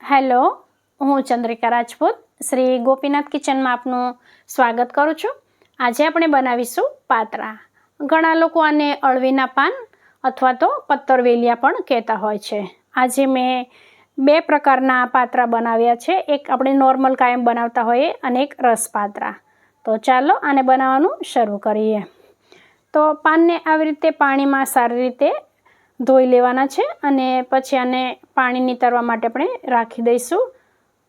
Hello, હું ચંદ્રિકા રાજપૂત શ્રી ગોપીનાથ કિચનમાં આપનું સ્વાગત કરું છું. આજે આપણે બનાવીશું પાતરા. ઘણા લોકો આને અળવીના પાન અથવા તો પત્તરવેલિયા પણ કહેતા હોય છે. આજે મેં બે પ્રકારના પાતરા બનાવ્યા છે. એક આપણે નોર્મલ કાયમ બનાવતા હોઈએ અને એક રસ પાતરા. તો ચાલો આને બનાવવાનું શરૂ કરીએ. તો પાનને આવી રીતે પાણીમાં સારી રીતે ધોઈ લેવાના છે અને પછી આને પાણી નીતરવા માટે આપણે રાખી દઈશું.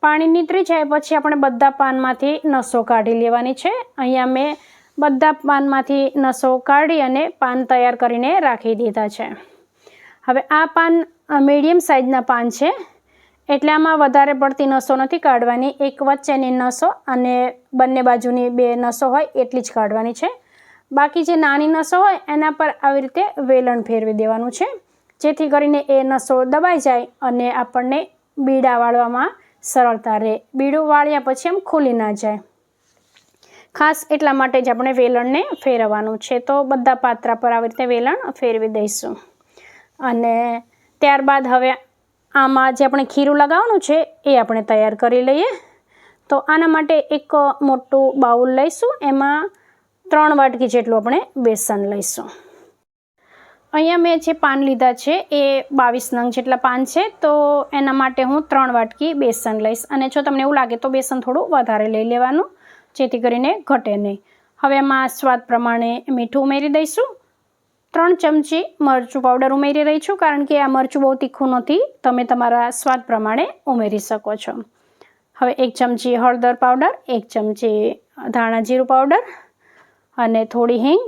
પાણી નીતરી જાય પછી આપણે બધા પાનમાંથી નસો કાઢી લેવાની છે. અહીંયા મેં બધા પાનમાંથી નસો કાઢી અને પાન તૈયાર કરીને રાખી દીધા છે. હવે આ પાન મીડિયમ સાઇઝના પાન છે એટલે આમાં વધારે પડતી નસો નથી કાઢવાની. એક વચ્ચેની નસો અને બંને બાજુની બે નસો હોય એટલી જ કાઢવાની છે. બાકી જે નાની નસો હોય એના પર આવી રીતે વેલણ ફેરવી દેવાનું છે, જેથી કરીને એ નસો દબાઈ જાય અને આપણને બીડા વાળવામાં સરળતા રહે. બીડું વાળ્યા પછી આમ ખુલી ના જાય. ખાસ એટલા માટે જ આપણે વેલણને ફેરવવાનું છે. તો બધા પાત્રા પર આવી રીતે વેલણ ફેરવી દઈશું. અને ત્યારબાદ હવે આમાં જે આપણે ખીરું લગાવવાનું છે એ આપણે તૈયાર કરી લઈએ. તો આના માટે એક મોટું બાઉલ લઈશું. એમાં 3 વાટકી જેટલું આપણે બેસન લઈશું. અહીંયા મેં જે પાન લીધા છે એ 22 નંગ જેટલા પાન છે, તો એના માટે હું 3 વાટકી બેસન લઈશ. અને જો તમને એવું લાગે તો બેસન થોડું વધારે લઈ લેવાનું, જેથી કરીને ઘટે નહીં. હવે એમાં સ્વાદ પ્રમાણે મીઠું ઉમેરી દઈશું. 3 ચમચી મરચું પાવડર ઉમેરી રહી છું, કારણ કે આ મરચું બહુ તીખું નથી. તમે તમારા સ્વાદ પ્રમાણે ઉમેરી શકો છો. હવે 1 ચમચી હળદર પાવડર, 1 ચમચી ધાણા જીરું પાવડર અને થોડી હિંગ,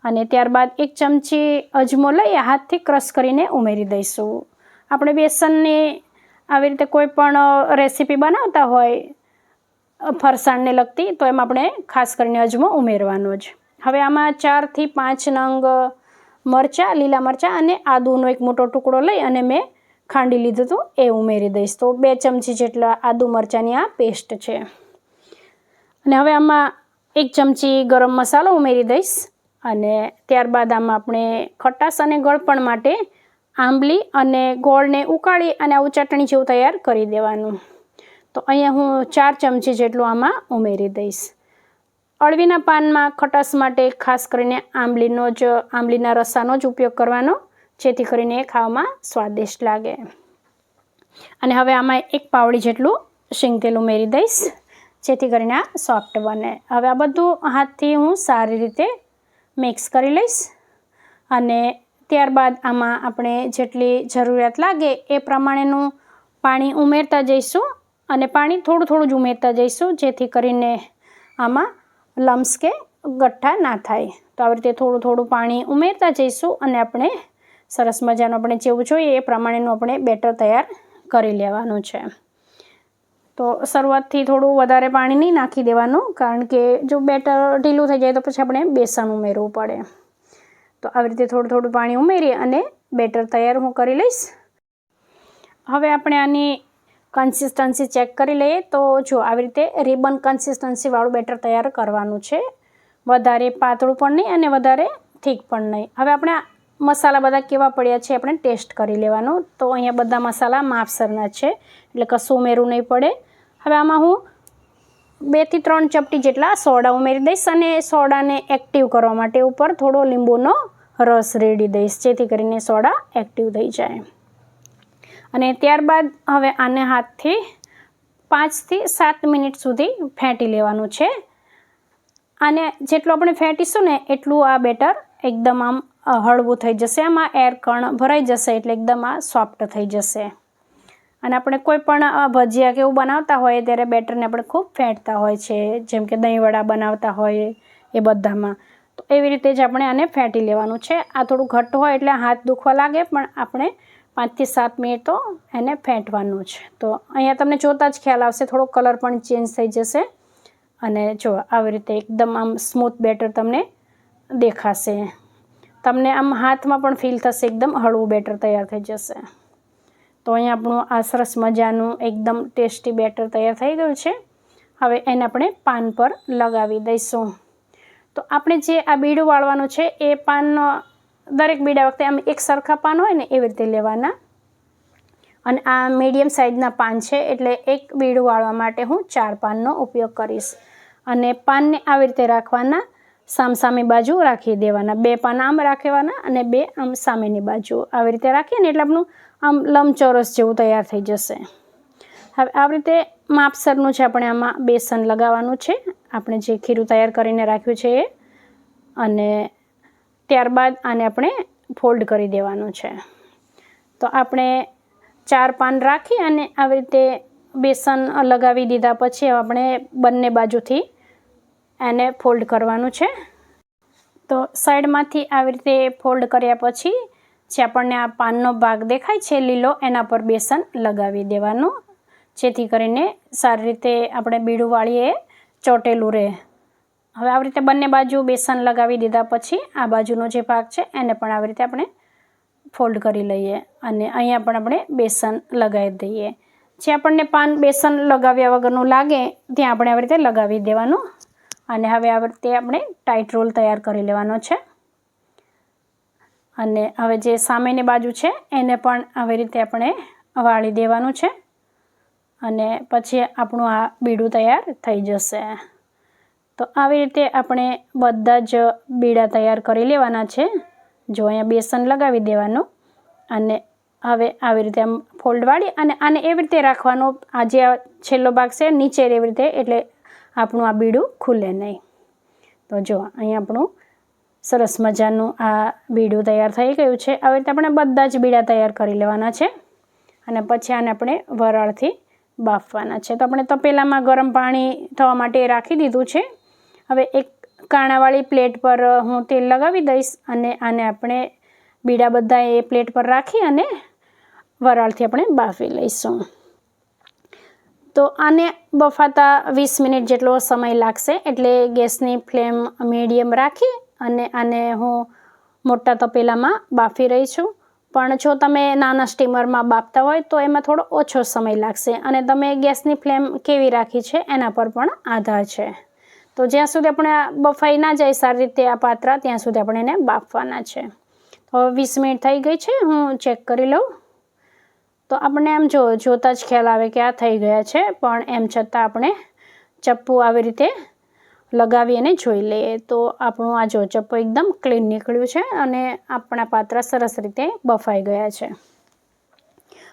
અને ત્યારબાદ 1 ચમચી અજમો લઈ હાથથી ક્રશ કરીને ઉમેરી દઈશું. આપણે બેસનની આવી રીતે કોઈ પણ રેસીપી બનાવતા હોય ફરસાણને લગતી, તો એમાં આપણે ખાસ કરીને અજમો ઉમેરવાનો જ. હવે આમાં 4 થી 5 નંગ મરચાં, લીલા મરચાં અને આદુનો એક મોટો ટુકડો લઈ અને મેં ખાંડી લીધું હતું એ ઉમેરી દઈશ. તો 2 ચમચી જેટલા આદુ મરચાંની આ પેસ્ટ છે. અને હવે આમાં 1 ચમચી ગરમ મસાલો ઉમેરી દઈશ. અને ત્યારબાદ આમાં આપણે ખટાશ અને ગળપણ માટે આંબલી અને ગોળને ઉકાળી અને આવું ચટણી જેવું તૈયાર કરી દેવાનું. તો અહીંયા હું 4 ચમચી જેટલું આમાં ઉમેરી દઈશ. અળવીના પાનમાં ખટાશ માટે ખાસ કરીને આંબલીના રસાનો જ ઉપયોગ કરવાનો, જેથી કરીને ખાવામાં સ્વાદિષ્ટ લાગે. અને હવે આમાં 1 પાવડી જેટલું શીંગ તેલ ઉમેરી દઈશ, જેથી કરીને આ સોફ્ટ બને. હવે આ બધું હાથથી હું સારી રીતે મિક્સ કરી લઈશ. અને ત્યારબાદ આમાં આપણે જેટલી જરૂરિયાત લાગે એ પ્રમાણેનું પાણી ઉમેરતા જઈશું. અને પાણી થોડું થોડું જ ઉમેરતા જઈશું, જેથી કરીને આમાં લમ્સ કે ગઠ્ઠા ના થાય. તો આવી રીતે થોડું થોડું પાણી ઉમેરતા જઈશું અને આપણે સરસ મજાનું આપણે જેવું જોઈએ એ પ્રમાણેનું આપણે બેટર તૈયાર કરી લેવાનું છે. તો શરૂઆતથી થોડું વધારે પાણી નહીં નાખી દેવાનું, કારણ કે જો બેટર ઢીલું થઈ જાય તો પછી આપણે બેસન ઉમેરવું પડે. તો આવી રીતે થોડું થોડું પાણી ઉમેરી અને બેટર તૈયાર હું કરી લઈશ. હવે આપણે આની કન્સિસ્ટન્સી ચેક કરી લઈએ. તો જો આવી રીતે રિબન કન્સિસ્ટન્સીવાળું બેટર તૈયાર કરવાનું છે. વધારે પાતળું પણ નહીં અને વધારે થીક પણ નહીં. હવે આપણે મસાલા બધા કેવા પડ્યા છે આપણે ટેસ્ટ કરી લેવાનું. તો અહીંયા બધા મસાલા માપસરના છે, એટલે કશું ઉમેરવું નહીં પડે. હવે આમાં હું 2 થી 3 ચપટી જેટલા સોડા ઉમેરી દઈશ અને સોડાને એક્ટિવ કરવા માટે ઉપર થોડો લીંબુનો રસ રેડી દઈશ, જેથી કરીને સોડા એક્ટિવ થઈ જાય. અને ત્યારબાદ હવે આને હાથથી 5 થી 7 મિનિટ સુધી ફેંટી લેવાનું છે. આને જેટલું આપણે ફેંટીશું ને એટલું આ બેટર એકદમ આમ હળવું થઈ જશે. આમાં એર કણ ભરાઈ જશે એટલે એકદમ આ સોફ્ટ થઈ જશે. અને આપણે કોઈ પણ ભજીયા કે એવું બનાવતા હોઈએ ત્યારે બેટરને આપણે ખૂબ ફેંટતા હોય છે, જેમ કે દહીંવડા બનાવતા હોઈએ એ બધામાં. તો એવી રીતે જ આપણે આને ફેંટી લેવાનું છે. આ થોડું ઘટ્ટ હોય એટલે હાથ દુખવા લાગે, પણ આપણે 5 થી 7 મિનિટ તો એને ફેંટવાનું છે. તો અહીંયા તમને જોતાં જ ખ્યાલ આવશે, થોડો કલર પણ ચેન્જ થઈ જશે. અને જો આવી રીતે એકદમ આમ સ્મૂથ બેટર તમને દેખાશે. તમને આમ હાથમાં પણ ફીલ થશે એકદમ હળવું બેટર તૈયાર થઈ જશે. તો અહીંયા આપણું આ સરસ મજાનું એકદમ ટેસ્ટી બેટર તૈયાર થઈ ગયું છે. હવે એને આપણે પાન પર લગાવી દઈશું. તો આપણે જે આ બીડું વાળવાનું છે એ પાન દરેક બીડા વખતે આમ એક સરખા પાન હોય ને એવી રીતે લેવાના. અને આ મીડિયમ સાઇઝના પાન છે, એટલે એક બીડું વાળવા માટે હું 4 પાનનો ઉપયોગ કરીશ. અને પાનને આવી રીતે રાખવાના, સામસામી બાજુ રાખી દેવાના. 2 પાન આમ રાખવાના અને 2 આમ સામેની બાજુ આવી રીતે રાખીએ ને એટલે આપણું આમ લંબચોરસ જેવું તૈયાર થઈ જશે. હવે આવી રીતે માપસરનું છે આપણે આમાં બેસન લગાવવાનું છે, આપણે જે ખીરું તૈયાર કરીને રાખ્યું છે એ. અને ત્યારબાદ આને આપણે ફોલ્ડ કરી દેવાનું છે. તો આપણે 4 પાન રાખી અને આવી રીતે બેસન લગાવી દીધા પછી આપણે બંને બાજુથી એને ફોલ્ડ કરવાનું છે. તો સાઈડમાંથી આવી રીતે ફોલ્ડ કર્યા પછી જે આપણને આ પાનનો ભાગ દેખાય છે લીલો, એના પર બેસન લગાવી દેવાનું, જેથી કરીને સારી રીતે આપણે બીડું વાળીએ ચોટેલું રહે. હવે આવી રીતે બંને બાજુ બેસન લગાવી દીધા પછી આ બાજુનો જે ભાગ છે એને પણ આવી રીતે આપણે ફોલ્ડ કરી લઈએ અને અહીંયા પણ આપણે બેસન લગાવી દઈએ. જે આપણને પાન બેસન લગાવ્યા વગરનું લાગે ત્યાં આપણે આવી રીતે લગાવી દેવાનું. અને હવે આવી રીતે આપણે ટાઈટ રોલ તૈયાર કરી લેવાનો છે. અને હવે જે સામેની બાજુ છે એને પણ આવી રીતે આપણે વાળી દેવાનું છે. અને પછી આપણું આ બીડું તૈયાર થઈ જશે. તો આવી રીતે આપણે બધા જ બીડા તૈયાર કરી લેવાના છે. જો અહીંયા બેસન લગાવી દેવાનું અને હવે આવી રીતે આમ ફોલ્ડ વાળી અને આને એવી રીતે રાખવાનું, આ જે છેલ્લો ભાગ છે નીચે એવી રીતે, એટલે આપણું આ બીડું ખુલે નહીં. તો જો અહીંયા આપણું સરસ મજાનું આ બીડું તૈયાર થઈ ગયું છે. આવી રીતે આપણે બધા જ બીડા તૈયાર કરી લેવાના છે અને પછી આને આપણે વરાળથી બાફવાના છે. તો આપણે તપેલામાં ગરમ પાણી થવા માટે રાખી દીધું છે. હવે એક કાણાવાળી પ્લેટ પર હું તેલ લગાવી દઈશ અને આને આપણે બીડા બધા એ પ્લેટ પર રાખી અને વરાળથી આપણે બાફી લઈશું. તો આને બફાતા 20 મિનિટ જેટલો સમય લાગશે, એટલે ગેસની ફ્લેમ મીડિયમ રાખી અને આને હું મોટા તપેલામાં બાફી રહી છું. પણ જો તમે નાના સ્ટીમરમાં બાફતા હોય તો એમાં થોડો ઓછો સમય લાગશે અને તમે ગેસની ફ્લેમ કેવી રાખી છે એના પર પણ આધાર છે. તો જ્યાં સુધી આપણે બફાઈ ના જાય સારી રીતે આ પાત્રા, ત્યાં સુધી આપણે એને બાફવાના છે. તો 20 મિનિટ થઈ ગઈ છે, હું ચેક કરી લઉં. તો આપણે એમ જોતાં જ ખ્યાલ આવે કે આ થઈ ગયા છે, પણ એમ છતાં આપણે ચપ્પુ આવી રીતે લગાવી અને જોઈ લઈએ તો આપણું આ ચપ્પુ એકદમ ક્લીન નીકળ્યું છે અને આપણા પાત્રા સરસ રીતે બફાઈ ગયા છે.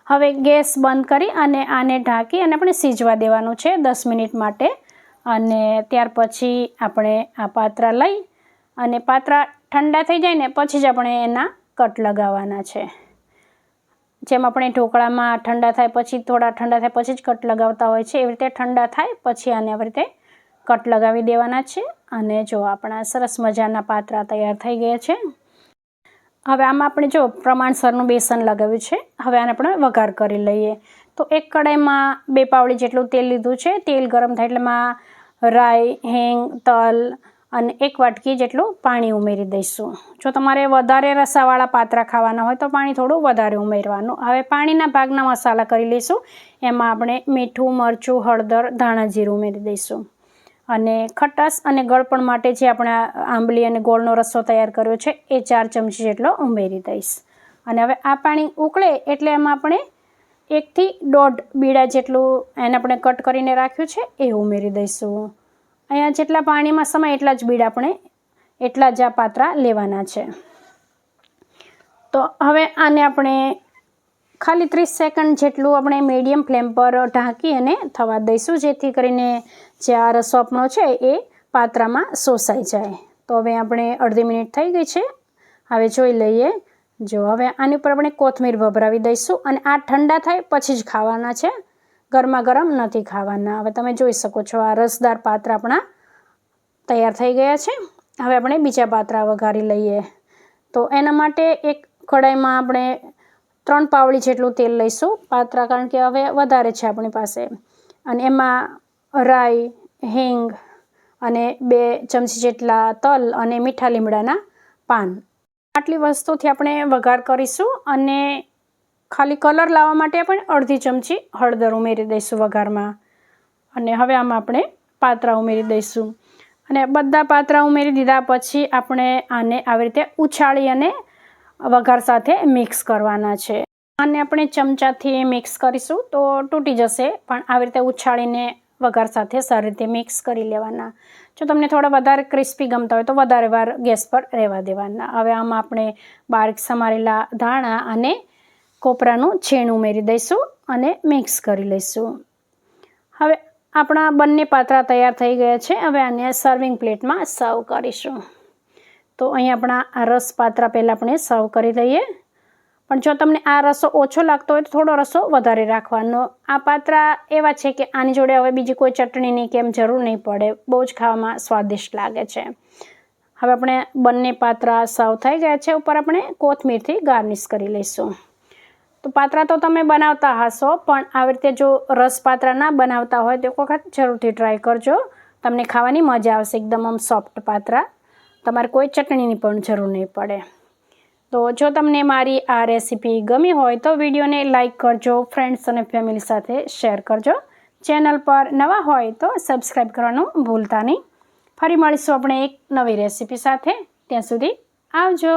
હવે ગેસ બંધ કરી અને આને ઢાંકી અને આપણે સીજવા દેવાનું છે 10 મિનિટ માટે. અને ત્યાર પછી આપણે આ પાત્રા લઈ અને પાત્રા ઠંડા થઈ જાય ને પછી જ આપણે એના કટ લગાવવાના છે. જેમ આપણે ઢોકળામાં ઠંડા થાય પછી, થોડા ઠંડા થાય પછી જ કટ લગાવતા હોય છે, એવી રીતે ઠંડા થાય પછી આને આવી રીતે કટ લગાવી દેવાના છે. અને જો આપણા સરસ મજાના પાત્રા તૈયાર થઈ ગયા છે. હવે આમાં આપણે પ્રમાણસરનું બેસન લગાવ્યું છે. હવે આને આપણે વઘાર કરી લઈએ. તો એક કડાઈમાં 2 પાવડી જેટલું તેલ લીધું છે. તેલ ગરમ થાય એટલે એમાં રાઈ, હિંગ, તલ અને 1 વાટકી જેટલું પાણી ઉમેરી દઈશું. જો તમારે વધારે રસાવાળા પાત્રા ખાવાના હોય તો પાણી થોડું વધારે ઉમેરવાનું. હવે પાણીના ભાગના મસાલા કરી લઈશું. એમાં આપણે મીઠું, મરચું, હળદર, ધાણા જીરું ઉમેરી દઈશું. અને ખટાશ અને ગળપણ માટે જે આપણે આંબલી અને ગોળનો રસો તૈયાર કર્યો છે એ 4 ચમચી જેટલો ઉમેરી દઈશ. અને હવે આ પાણી ઉકળે એટલે એમાં આપણે 1 થી 1.5 બીડા જેટલું એને આપણે કટ કરીને રાખ્યું છે એ ઉમેરી દઈશું. અહીંયા જેટલા પાણીમાં સમાય એટલા જ બીડા આપણે એટલા જ આ પાત્રા લેવાના છે. તો હવે આને આપણે ખાલી 30 સેકન્ડ જેટલું આપણે મીડિયમ ફ્લેમ પર ઢાંકી અને થવા દઈશું, જેથી કરીને જે આ રસો આપણો છે એ પાત્રામાં શોષાઈ જાય. તો હવે આપણે અડધી મિનિટ થઈ ગઈ છે. હવે જોઈ લઈએ. જો હવે આની ઉપર આપણે કોથમીર ભભરાવી દઈશું અને આ ઠંડા થાય પછી જ ખાવાના છે, ગરમા ગરમ નથી ખાવાના. હવે તમે જોઈ શકો છો આ રસદાર પાત્રા આપણા તૈયાર થઈ ગયા છે. હવે આપણે બીજા પાત્રા વઘારી લઈએ. તો એના માટે એક કડાઈમાં આપણે 3 પાવડી જેટલું તેલ લઈશું પાત્રા, કારણ કે હવે વધારે છે આપણી પાસે. અને એમાં રાઈ, હિંગ અને 2 ચમચી જેટલા તલ અને મીઠા લીમડાના પાન, આટલી વસ્તુથી આપણે વઘાર કરીશું. અને ખાલી કલર લાવવા માટે આપણે અડધી ચમચી હળદર ઉમેરી દઈશું વઘારમાં. અને હવે આમાં આપણે પાત્રા ઉમેરી દઈશું. અને બધા પાત્રા ઉમેરી દીધા પછી આપણે આને આવી રીતે ઉછાળી અને વઘાર સાથે મિક્સ કરવાના છે. આને આપણે ચમચાથી મિક્સ કરીશું તો તૂટી જશે, પણ આવી રીતે ઉછાળીને વઘાર સાથે સારી રીતે મિક્સ કરી લેવાના. જો તમને થોડા વધારે ક્રિસ્પી ગમતા હોય તો વધારે વાર ગેસ પર રહેવા દેવાના. હવે આમાં આપણે બારીક સમારેલા ધાણા અને કોપરાનું છીણ ઉમેરી દઈશું અને મિક્સ કરી લઈશું. હવે આપણા બંને પાત્રા તૈયાર થઈ ગયા છે. હવે આને સર્વિંગ પ્લેટમાં સર્વ કરીશું. તો અહીં આપણા આ રસ પાત્રા પહેલાં આપણે સર્વ કરી દઈએ. પણ જો તમને આ રસો ઓછો લાગતો હોય તો થોડો રસો વધારે રાખવાનો. આ પાત્રા એવા છે કે આની જોડે હવે બીજી કોઈ ચટણીની કેમ જરૂર નહીં પડે, બહુ જ ખાવામાં સ્વાદિષ્ટ લાગે છે. હવે આપણે બંને પાત્રા સર્વ થઈ ગયા છે. ઉપર આપણે કોથમીરથી ગાર્નિશ કરી લઈશું. તો પાત્રા તો તમે બનાવતા હશો, પણ આવી રીતે જો રસ પાત્રા ના બનાવતા હોય તો એક વખત જરૂરથી ટ્રાય કરજો. તમને ખાવાની મજા આવશે. એકદમ આમ સોફ્ટ પાત્રા, તમારે કોઈ ચટણીની પણ જરૂર નહીં પડે. તો જો તમને મારી આ રેસીપી ગમી હોય તો વિડીયોને લાઇક કરજો, ફ્રેન્ડ્સ અને ફેમિલી સાથે શેર કરજો. ચેનલ પર નવા હોય તો સબસ્ક્રાઈબ કરવાનું ભૂલતા નહીં. ફરી મળીશું આપણે એક નવી રેસીપી સાથે. ત્યાં સુધી આવજો.